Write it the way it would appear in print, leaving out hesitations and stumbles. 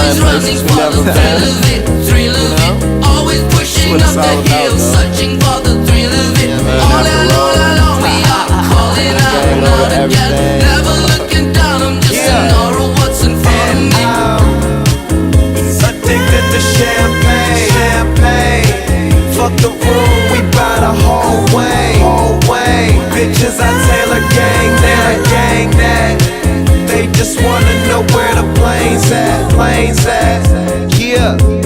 always running for the thrill of it, thrill of it. Always pushing up the hill, searching for the thrill of it. All along we are calling out again. Never looking down, I'm just an aura of what's in front of me. Addicted to champagne, champagne. Fuck the room, we buy the whole way, whole way. Bitches, I Taylor gang that, gang that. They just wanna know where the planes at, planes at. Yeah.